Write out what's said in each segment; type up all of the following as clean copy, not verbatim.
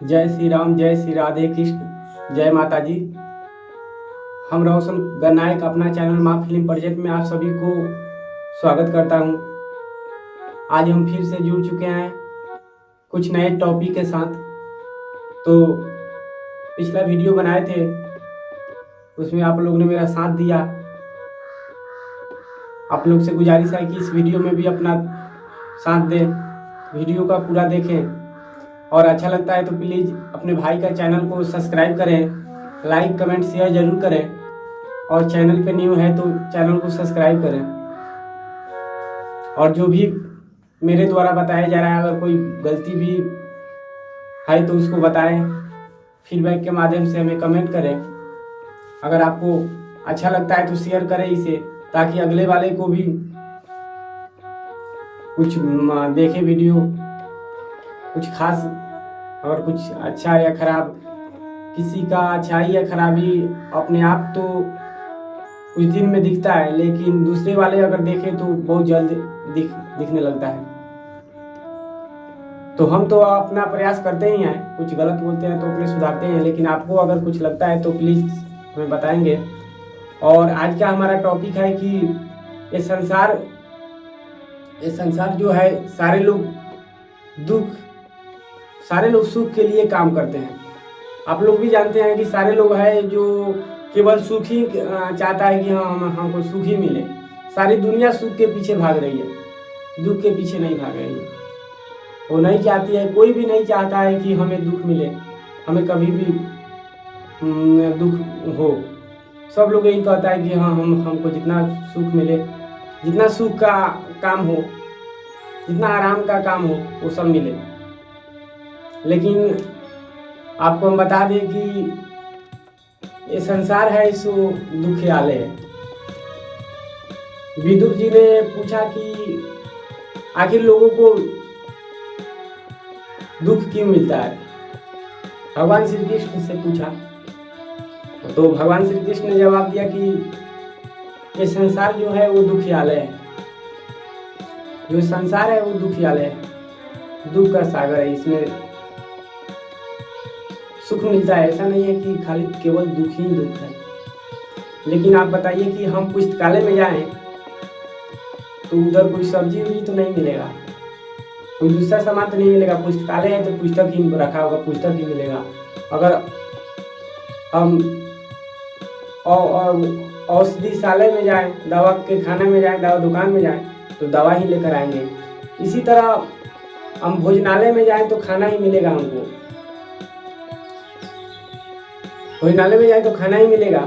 जय श्री राम, जय श्री राधे कृष्ण, जय माता जी। हम रोशन गन्नायक अपना चैनल माँ फिल्म प्रोजेक्ट में आप सभी को स्वागत करता हूँ। आज हम फिर से जुड़ चुके हैं कुछ नए टॉपिक के साथ। तो पिछला वीडियो बनाए थे, उसमें आप लोगों ने मेरा साथ दिया। आप लोग से गुजारिश है कि इस वीडियो में भी अपना साथ दें, वीडियो का पूरा देखें और अच्छा लगता है तो प्लीज़ अपने भाई का चैनल को सब्सक्राइब करें, लाइक कमेंट शेयर ज़रूर करें और चैनल पे न्यू है तो चैनल को सब्सक्राइब करें। और जो भी मेरे द्वारा बताया जा रहा है, अगर कोई गलती भी है तो उसको बताएं, फीडबैक के माध्यम से हमें कमेंट करें। अगर आपको अच्छा लगता है तो शेयर करें इसे, ताकि अगले वाले को भी कुछ देखे वीडियो, कुछ खास और कुछ अच्छा या खराब। किसी का अच्छाई या खराबी अपने आप तो कुछ दिन में दिखता है, लेकिन दूसरे वाले अगर देखें तो बहुत जल्द दिखने लगता है। तो हम तो अपना प्रयास करते ही हैं, कुछ गलत बोलते हैं तो अपने सुधारते हैं, लेकिन आपको अगर कुछ लगता है तो प्लीज़ हमें बताएंगे। और आज का हमारा टॉपिक है कि ये संसार जो है, सारे लोग सुख के लिए काम करते हैं। आप लोग भी जानते हैं कि सारे लोग हैं जो केवल सुख ही चाहता है कि हमको सुख ही मिले। सारी दुनिया सुख के पीछे भाग रही है, दुख के पीछे नहीं भाग रही है। वो नहीं चाहती है, कोई भी नहीं चाहता है कि हमें दुख मिले, हमें कभी भी दुख हो। सब लोग यही कहता है कि हाँ हमको जितना सुख मिले, जितना सुख का काम हो, जितना आराम का काम हो, वो सब मिले। लेकिन आपको हम बता दें कि ये संसार है सो दुखियालय है। विदुर जी ने पूछा कि आखिर लोगों को दुख क्यों मिलता है, भगवान श्री कृष्ण से पूछा। तो भगवान श्री कृष्ण ने जवाब दिया कि ये संसार जो है वो दुखियालय है। जो संसार है वो दुखियालय है, दुख का सागर है। इसमें सुख मिलता है, ऐसा नहीं है कि खाली केवल दुख ही दुख है। लेकिन आप बताइए कि हम पुस्तकालय में जाएं तो उधर कोई सब्जी उब्जी तो नहीं मिलेगा, कोई दूसरा सामान तो नहीं मिलेगा। पुस्तकालय है तो पुस्तक ही रखा होगा, पुस्तक ही मिलेगा। अगर हम औषधिशालय में जाएं, दवा के खाने में जाएं, दवा दुकान में जाएं तो दवा ही लेकर आएंगे। इसी तरह हम भोजनालय में जाएं तो खाना ही मिलेगा हमको, भोजनालय में जाए तो खाना ही मिलेगा।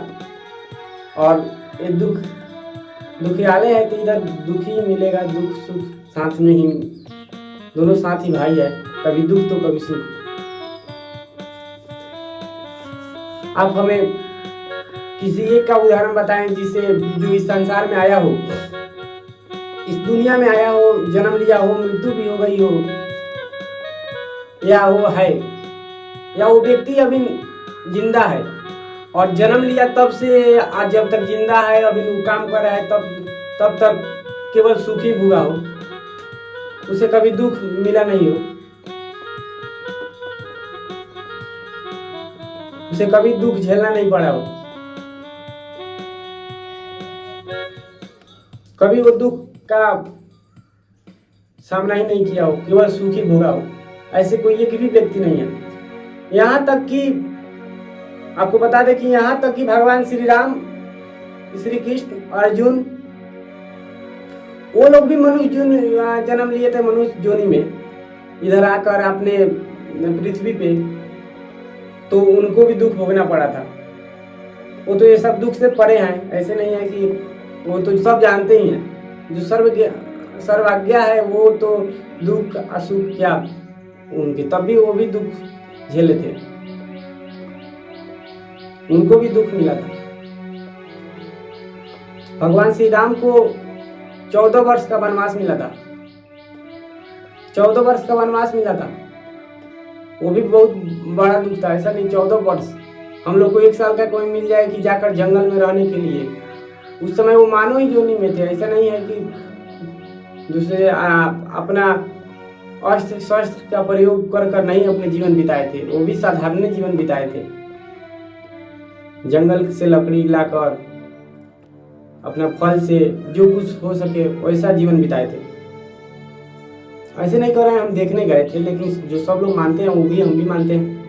और ये दुखियालय है तो इधर दुख ही मिलेगा, दुख सुख साथ में ही, दोनों साथ ही भाई है, कभी दुख तो कभी सुख। आप हमें किसी एक का उदाहरण बताएं जिसे जो इस संसार में आया हो, इस दुनिया में आया हो, जन्म लिया हो, मृत्यु भी हो गई हो, या वो है, या वो व्यक्ति अभी जिंदा है और जन्म लिया तब से आज जब तक जिंदा है, अभी वो काम कर रहा है, तब तक केवल सुख ही भोगा हो, उसे कभी दुख मिला नहीं हो, उसे कभी दुख झेलना नहीं पड़ा हो, कभी वो दुख का सामना ही नहीं किया हो, केवल सुख ही भोगा हो। ऐसे कोई एक भी व्यक्ति नहीं है। यहाँ तक कि आपको बता दें कि यहाँ तक कि भगवान श्री राम, श्री कृष्ण, अर्जुन, वो लोग भी मनुष्य जन्म लिए थे, मनुष्य योनि में इधर आकर अपने पृथ्वी पे, तो उनको भी दुख भोगना पड़ा था। वो तो ये सब दुख से परे हैं, ऐसे नहीं है कि वो तो सब जानते ही हैं। जो सर्वज्ञ है वो तो दुख असुख क्या उनके, तब भी वो भी दुख झेले थे, उनको भी दुख मिला था। भगवान श्री राम को 14 वर्ष का वनवास मिला था, 14 वर्ष का वनवास मिला था। वो भी बहुत बड़ा दुख था, ऐसा नहीं 14 वर्ष। हम लोग को 1 साल का कोई मिल जाए कि जाकर जंगल में रहने के लिए, उस समय वो मानव ही योनि में थे। ऐसा नहीं है कि दूसरे अपना अस्त्र शस्त्र का प्रयोग कर कर नहीं अपने जीवन बिताए थे, वो भी साधारण जीवन बिताए थे। जंगल से लकड़ी लाकर अपना फल से जो कुछ हो सके वैसा जीवन बिताए थे। ऐसे नहीं कर रहे हैं, हम देखने गए थे, लेकिन जो सब लोग मानते हैं वो भी हम भी मानते हैं।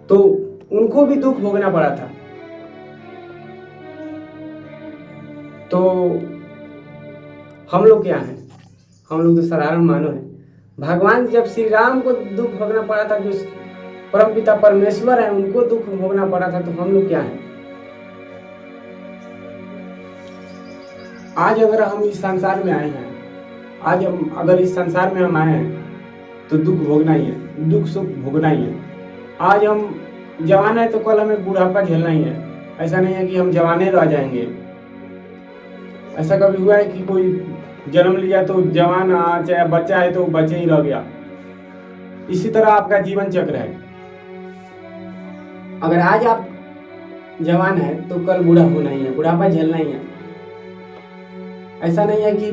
तो उनको भी दुख भोगना पड़ा था। तो हम लोग क्या हैं? हम लोग तो साधारण मानव हैं। भगवान जब श्री राम को दुख भोगना पड़ा था, जो परमपिता परमेश्वर है उनको दुख भोगना पड़ा था, तो हम लोग क्या हैं? आज अगर हम इस संसार में आए हैं, आज हम अगर इस संसार में हम आए हैं तो दुख भोगना ही है, दुख सुख भोगना ही है। आज हम जवान है तो कल हमें बुढ़ापा झेलना ही है। ऐसा नहीं है कि हम जवाने रह जाएंगे। ऐसा कभी हुआ है कि कोई जन्म लिया तो जवान, चाहे बच्चा है तो बच्चे ही रह गया? इसी तरह आपका जीवन चक्र है। अगर आज आप जवान है तो कल बूढ़ा होना ही है, बुढ़ापा झेलना ही है। ऐसा नहीं है कि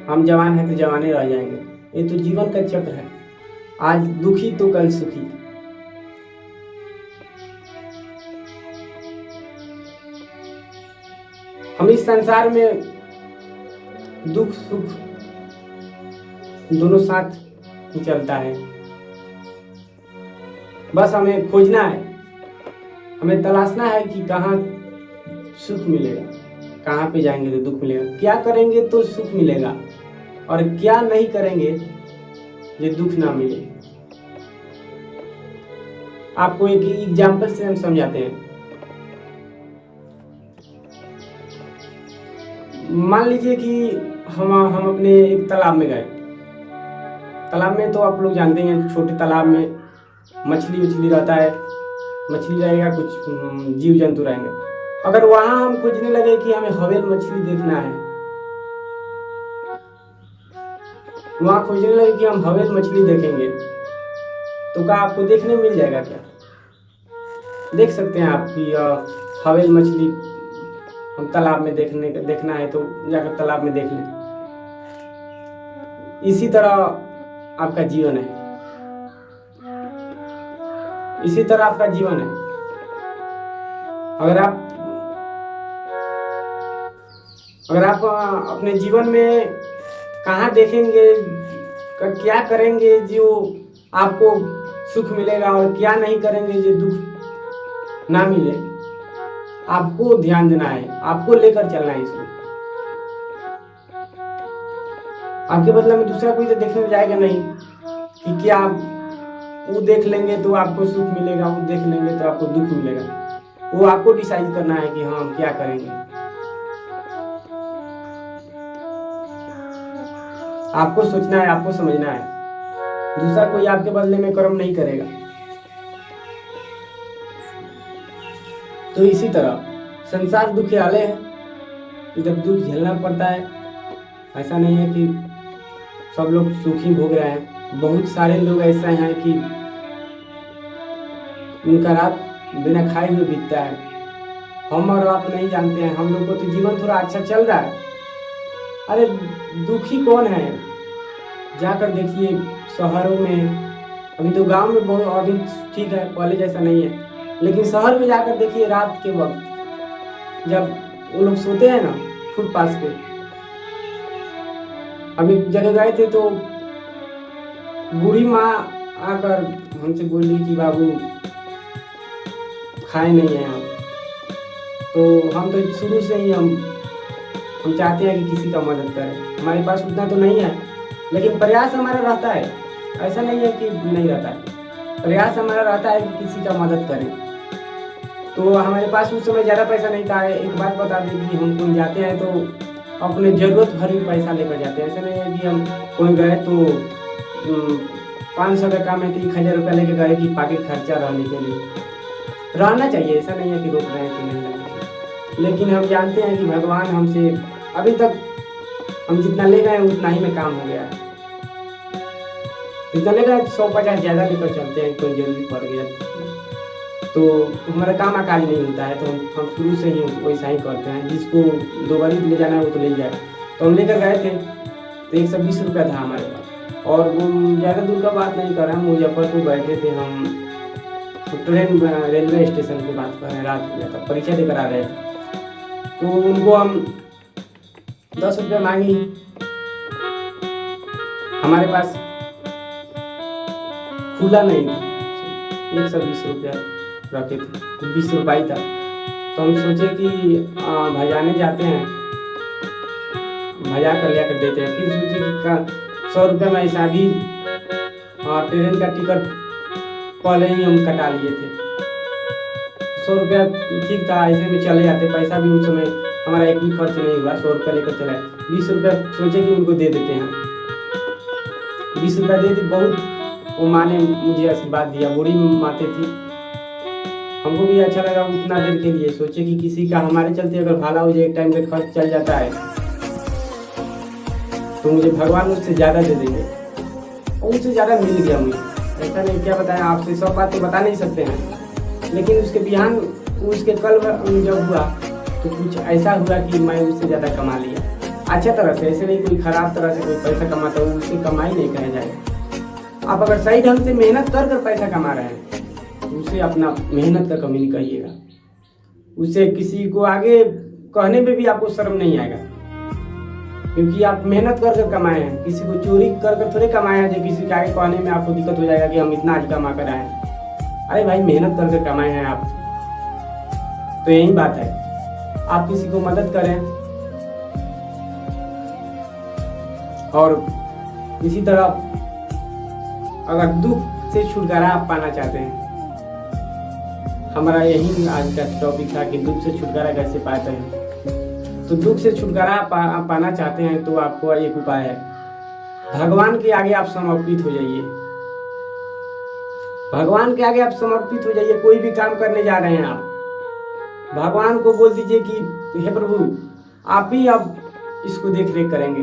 हम जवान हैं तो जवाने रह जाएंगे। ये तो जीवन का चक्र है। आज दुखी तो कल सुखी। हम इस संसार में दुख सुख दोनों साथ ही चलता है। बस हमें खोजना है, हमें तलाशना है कि कहाँ सुख मिलेगा, कहाँ पे जाएंगे तो दुख मिलेगा, क्या करेंगे तो सुख मिलेगा और क्या नहीं करेंगे ये दुख ना मिले। आपको एक एग्जाम्पल से हम समझाते हैं। मान लीजिए कि हम अपने एक तालाब में गए। तालाब में तो आप लोग जानते हैं, छोटे तालाब में मछली उछली रहता है, मछली रहेगा, कुछ जीव जंतु रहेंगे। अगर वहां हम खोजने लगे कि हमें हवेल मछली देखना है, वहां खोजने लगे कि हम हवेल मछली देखेंगे, तो क्या आपको देखने मिल जाएगा? क्या देख सकते हैं आप कि हवेल मछली हम तालाब में देखना है तो जाकर तालाब में देख लें। इसी तरह आपका जीवन है, इसी तरह आपका जीवन है। अगर आप अपने जीवन में कहाँ देखेंगे, क्या करेंगे जो आपको सुख मिलेगा और क्या नहीं करेंगे जो दुख ना मिले, आपको ध्यान देना है, आपको लेकर चलना है इसको। आपके बदले में दूसरा कोई तो देखने जाएगा नहीं कि क्या वो देख लेंगे तो आपको सुख मिलेगा, वो देख लेंगे तो आपको दुख मिलेगा। वो आपको डिसाइड करना है कि हाँ हम क्या करेंगे। आपको सोचना है, आपको समझना है। दूसरा कोई आपके बदले में कर्म नहीं करेगा। तो इसी तरह संसार दुखियालय है, जब दुख झेलना पड़ता है। ऐसा नहीं है कि सब लोग सुखी भोग रहे हैं। बहुत सारे लोग ऐसे हैं कि उनका रात बिना खाए हुए बीतता है। हम और आप नहीं जानते हैं, हम लोग को तो जीवन थोड़ा अच्छा चल रहा है। अरे दुखी कौन है? जाकर देखिए शहरों में। अभी तो गांव में बहुत अभी ठीक है, पहले जैसा नहीं है, लेकिन शहर में जाकर देखिए रात के वक्त जब वो लोग सोते हैं ना फुटपाथ पे। अभी जगह गए थे तो बूढ़ी माँ आकर हमसे बोली कि बाबू खाए नहीं है हम। तो हम तो शुरू से ही हम चाहते हैं कि किसी का मदद करें। हमारे पास उतना तो नहीं है, लेकिन प्रयास हमारा रहता है। ऐसा नहीं है कि नहीं रहता है, प्रयास हमारा रहता है कि किसी का मदद करें। तो हमारे पास उस समय ज़्यादा पैसा नहीं था। एक बात बता दें कि हम कहीं जाते हैं तो अपने ज़रूरत भर भी पैसा लेकर जाते हैं। ऐसा नहीं है कि हम कोई गए तो 500 का काम है तो 1000 रुपया लेके गए कि पाकिट खर्चा रहने के लिए। रहना चाहिए, ऐसा नहीं है कि रोक रहे हैं कि नहीं रहना चाहिए, लेकिन हम जानते हैं कि भगवान हमसे अभी तक हम जितना ले गए उतना ही में काम हो गया है। जितना ले गए 100-50 ज़्यादा लेकर चलते हैं, कोई जरूरी पड़ गया तो हमारा काम आकाज नहीं होता है। तो हम शुरू से ही वैसा ही करते हैं। जिसको 2 बारी ले जाना है वो तो ले जाए। तो हम लेकर गए थे तो 120 रुपया था हमारे पास। और वो ज़्यादा दूर का बात नहीं कर रहे हैं, मुजफ्फरपुर बैठे थे हम, तो ट्रेन रेलवे स्टेशन की बात कर रहे हैं, रात हो गया था, परीक्षा देकर आ रहे थे। तो उनको हम 10 रुपया मांगी, हमारे पास खुला नहीं था, 120 रुपया रखे थे, 20 रुपये था। तो हम सोचे कि भजाने जाते हैं, भजा कर लिया कर देते हैं। फिर सोचे कि 100 रुपये में ऐसा भी ट्रेन का टिकट पहले ही हम कटा लिए थे, 100 रुपया ठीक था, ऐसे में चले जाते, पैसा भी उस समय हमारा एक भी खर्च नहीं हुआ, 100 रुपया लेकर चला। 20 रुपया सोचे कि उनको दे देते हैं, 20 रुपया दे दी। बहुत वो माँ ने मुझे आशीर्वाद दिया, बूढ़ी माते थी, हमको भी अच्छा लगा उतना देर के लिए। सोचे कि किसी का हमारे चलते अगर भाला हो जाए, एक टाइम का खर्च चल जाता है, तो मुझे भगवान उससे ज़्यादा दे देंगे, और उससे ज़्यादा मिल गया मुझे। ऐसा नहीं, क्या बताएं आपसे, सब बात तो बता नहीं सकते हैं, लेकिन उसके बिहान, उसके कल जब हुआ तो कुछ ऐसा हुआ कि मैं उससे ज़्यादा कमा लिया, अच्छा तरह से, ऐसे नहीं कोई खराब तरह से कोई पैसा कमाता हो, उससे कमाई नहीं कहा जाएगा। आप अगर सही ढंग से मेहनत कर कर पैसा कमा रहे हैं, उसे अपना मेहनत का कमी नहीं कहिएगा, उसे किसी को आगे कहने में भी आपको शर्म नहीं आएगा, क्योंकि आप मेहनत कर कर कमाए हैं, किसी को चोरी कर कर थोड़े कमाए हैं जो किसी के आगे कहने में आपको दिक्कत हो जाएगा कि हम इतना आज कमा कर आए हैं। अरे भाई, मेहनत कर कर कमाए हैं आप, तो यही बात है, आप किसी को मदद करें। और इसी तरह अगर दुख से छुटकारा आप पाना चाहते हैं, हमारा यही आज का टॉपिक था कि दुख से छुटकारा कैसे पाते हैं। तो दुख से छुटकारा पाना चाहते हैं तो आपको एक उपाय है, भगवान के आगे आप समर्पित हो जाइए, भगवान के आगे आप समर्पित हो जाइए। कोई भी काम करने जा रहे हैं आप, भगवान को बोल दीजिए कि हे प्रभु, आप ही अब इसको देख रेख करेंगे,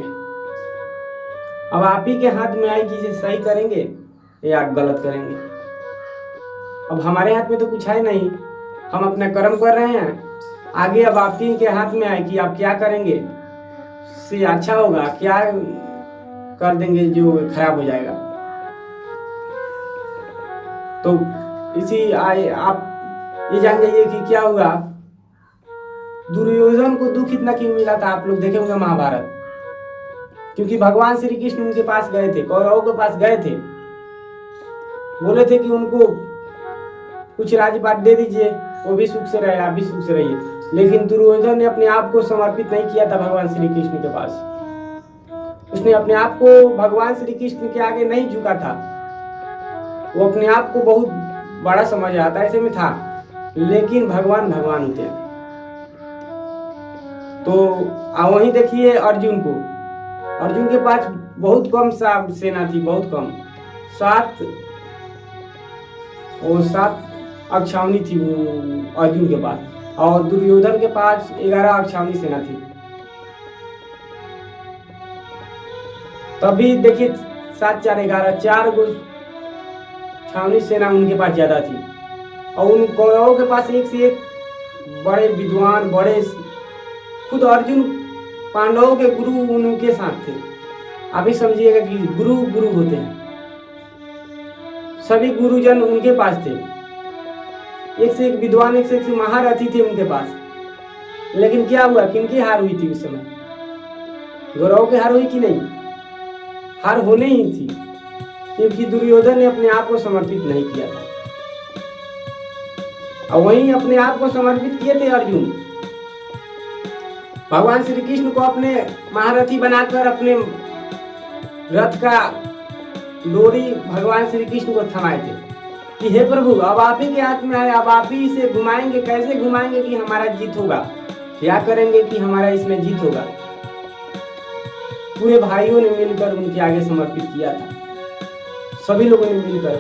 अब आप ही के हाथ में आएगी, इसे सही करेंगे या गलत करेंगे। अब हमारे हाथ में तो कुछ है नहीं, हम अपना कर्म कर रहे हैं, आगे अब आप ही के हाथ में आए कि आप क्या करेंगे, से अच्छा होगा, क्या कर देंगे जो खराब हो जाएगा। तो इसी आप ये जान जाइए कि क्या हुआ, दुर्योधन को दुख इतना क्यों मिला था, आप लोग देखे होंगे महाभारत, क्योंकि भगवान श्री कृष्ण उनके पास गए थे, कौरवों के पास गए थे, बोले थे कि उनको कुछ राजपाट दे दीजिए, वो भी सुख से रहे, आप भी सुख से रहिए। लेकिन दुर्योधन ने अपने आप को समर्पित नहीं किया था भगवान श्री कृष्ण के पास, उसने अपने आप को भगवान श्री कृष्ण के आगे नहीं झुका था, वो अपने आप को बहुत बड़ा समझ रहा था, ऐसे में था। लेकिन भगवान भगवान होते हैं। तो वहीं देखिए अर्जुन को, अर्जुन के पास बहुत कम सेना थी, बहुत कम, 7 अक्षावनी थी वो अर्जुन के पास, और दुर्योधन के पास 11 अक्षावनी सेना थी। तभी देखिए 7 4 11, 4 गो छावनी सेना उनके पास ज्यादा थी, और उन कौरवों के पास एक से एक बड़े विद्वान, बड़े, खुद अर्जुन पांडवों के गुरु उनके साथ थे। आप ही समझिएगा कि गुरु गुरु होते हैं, सभी गुरुजन उनके पास थे, एक से एक विद्वान, एक से एक महारथी थे उनके पास। लेकिन क्या हुआ, किनकी हार हुई थी उस समय, कौरवों की हार हुई कि नहीं, हार होने ही थी, क्योंकि दुर्योधन ने अपने आप को समर्पित नहीं किया था। और वहीं अपने आप को समर्पित किए थे अर्जुन, भगवान श्री कृष्ण को अपने महारथी बनाकर अपने रथ का डोरी भगवान श्री कृष्ण को थमाए थे कि हे प्रभु, अब आप ही के हाथ में है, अब आप ही इसे घुमाएंगे, कैसे घुमाएंगे कि हमारा जीत होगा, क्या करेंगे कि हमारा इसमें जीत होगा। पूरे भाइयों ने मिलकर उनके आगे समर्पित किया था, सभी लोगों ने मिलकर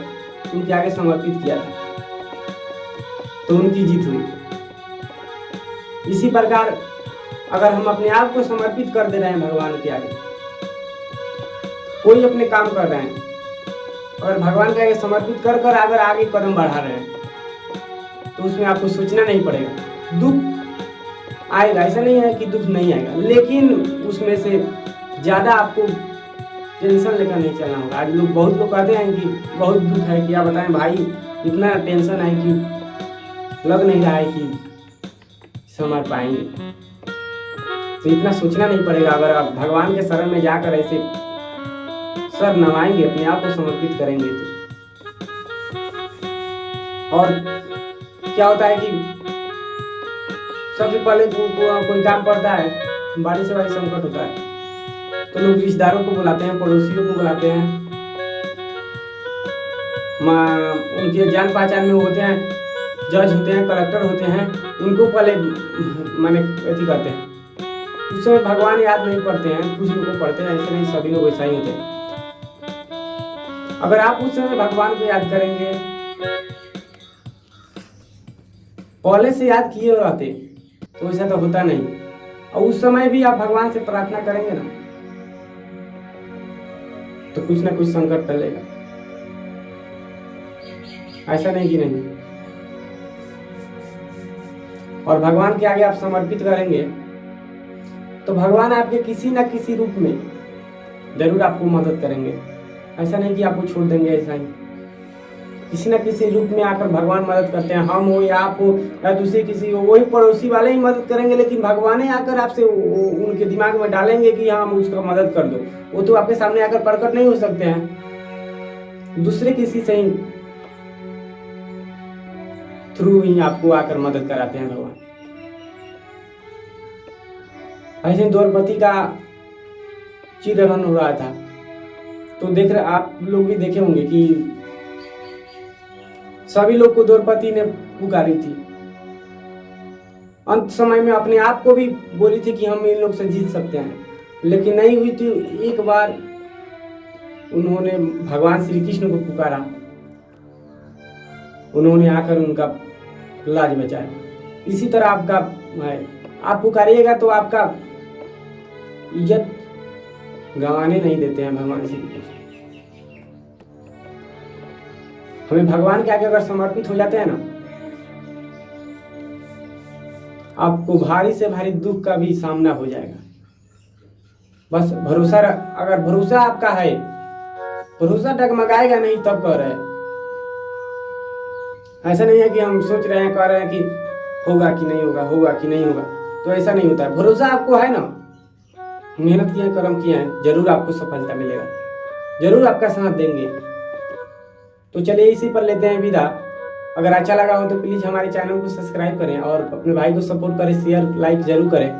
उनके आगे समर्पित किया था, तो उनकी जीत हुई। इसी प्रकार अगर हम अपने आप को समर्पित कर दे रहे हैं भगवान के आगे, कोई अपने काम कर रहे हैं, अगर भगवान के आगे समर्पित कर कर अगर आगे कदम बढ़ा रहे हैं, तो उसमें आपको सोचना नहीं पड़ेगा। दुख आएगा, ऐसा नहीं है कि दुख नहीं आएगा, लेकिन उसमें से ज़्यादा आपको टेंशन लेकर नहीं चलना होगा। आज लोग बहुत लोग कहते हैं कि बहुत दुख है, क्या बताएं भाई, इतना टेंशन है कि लग नहीं रहा है कि संभल पाएंगे। तो इतना सोचना नहीं पड़ेगा। अगर आप भगवान के शरण में जाकर ऐसे सर नवाएंगे, अपने आप को समर्पित करेंगे तो। और क्या होता है कि सबसे पहले कोई काम पड़ता है, बारिश से संकट होता है, तो लोग रिश्तेदारों को बुलाते हैं, पड़ोसियों को बुलाते हैं, उनके जान पहचान में होते हैं, जज होते हैं, कलेक्टर होते हैं, उनको पहले माने अथी करते हैं। उस समय भगवान याद नहीं पड़ते हैं, कुछ लोग पढ़ते हैं, ऐसे नहीं, सभी लोग ऐसा ही होते हैं। अगर आप उस समय भगवान को याद करेंगे, पहले से याद किए रहते तो ऐसा तो होता नहीं। और उस समय भी आप भगवान से प्रार्थना करेंगे ना, तो कुछ ना कुछ संकट टलेगा। ऐसा नहीं कि नहीं। और भगवान के आगे आप समर्पित करेंगे तो भगवान आपके किसी न किसी रूप में जरूर आपको मदद करेंगे। ऐसा नहीं कि आपको छोड़ देंगे, ऐसा ही किसी न किसी रूप में आकर भगवान मदद करते हैं। हम हो या आप हो या दूसरे किसी हो, वही पड़ोसी वाले ही मदद करेंगे, लेकिन भगवान ही आकर आपसे उनके दिमाग में डालेंगे कि हम उसका मदद कर दो। वो तो आपके सामने आकर प्रकट नहीं हो सकते हैं, दूसरे किसी से ही थ्रू ही आपको आकर मदद कराते हैं भगवान। ऐसे द्रौपदी का चिरहरण हो रहा था, तो देख रहे आप लोग भी देखे होंगे कि सभी लोग को द्रौपदी ने पुकारी थी। अंत समय में अपने आप को भी बोली थी कि हम इन लोग से जीत सकते हैं, लेकिन नहीं हुई थी। एक बार उन्होंने भगवान श्री कृष्ण को पुकारा, उन्होंने आकर उनका लाज बचाया। इसी तरह आपका है, आप पुकारिएगा तो आपका इज्जत गंवाने नहीं देते हैं भगवान श्री कृष्ण। हमें भगवान के आगे अगर समर्पित हो जाते हैं ना, आपको भारी से भारी दुख का भी सामना हो जाएगा। बस भरोसा, अगर भरोसा आपका है, भरोसा डगमगाएगा नहीं तब कह रहे हैं। ऐसा नहीं है कि हम सोच रहे हैं, कह रहे हैं कि होगा कि नहीं होगा, होगा कि नहीं होगा, तो ऐसा नहीं होता है। भरोसा आपको है ना, मेहनत किए, कर्म किए हैं, जरूर आपको सफलता मिलेगा, जरूर आपका साथ देंगे। तो चलिए इसी पर लेते हैं विदा। अगर अच्छा लगा हो तो प्लीज हमारे चैनल को सब्सक्राइब करें और अपने भाई को सपोर्ट करें, शेयर लाइक जरूर करें,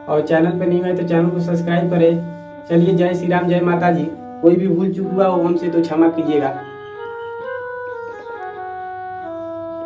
और चैनल पे नहीं है तो चैनल को सब्सक्राइब करें। चलिए, जय श्री राम, जय माता जी। कोई भी भूल चूक हुआ हो हमसे तो क्षमा कीजिएगा।